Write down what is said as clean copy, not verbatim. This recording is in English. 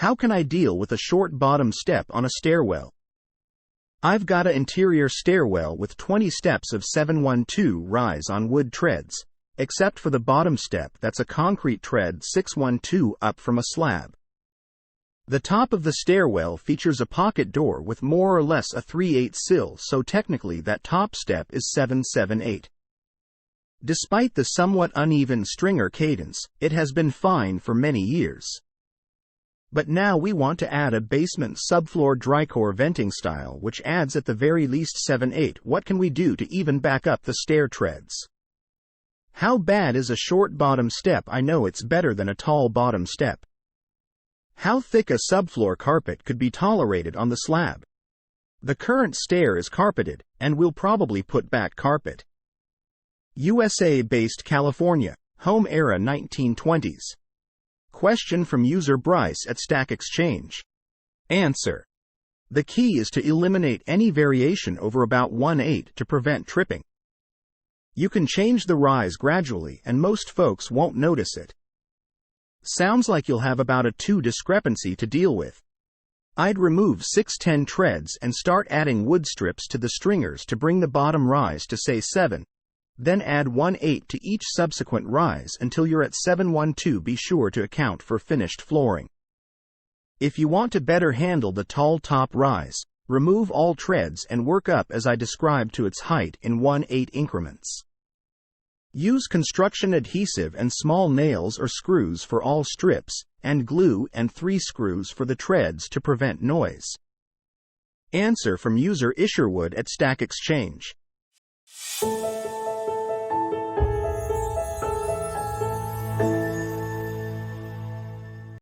How can I deal with a short bottom step on a stairwell? I've got an interior stairwell with 20 steps of 712 rise on wood treads, except for the bottom step that's a concrete tread 612 up from a slab. The top of the stairwell features a pocket door with more or less a 3/8 sill, so technically that top step is 778. Despite the somewhat uneven stringer cadence, it has been fine for many years. But now we want to add a basement subfloor drycore venting style which adds at the very least 7/8. What can we do to even back up the stair treads? How bad is a short bottom step? I know it's better than a tall bottom step. How thick a subfloor carpet could be tolerated on the slab? The current stair is carpeted, and we'll probably put back carpet. USA-based California, home era 1920s. Question from user Bryce at Stack Exchange. Answer: the key is to eliminate any variation over about 1/8 to prevent tripping. You can change the rise gradually and most folks won't notice it. Sounds like you'll have about a 2 discrepancy to deal with. I'd remove 610 treads and start adding wood strips to the stringers to bring the bottom rise to say 7. Then add 1/8 to each subsequent rise until you're at 712. Be sure to account for finished flooring. If you want to better handle the tall top rise, remove all treads and work up as I described to its height in 1/8 increments. Use construction adhesive and small nails or screws for all strips, and glue and 3 screws for the treads to prevent noise. Answer from user Isherwood at Stack Exchange.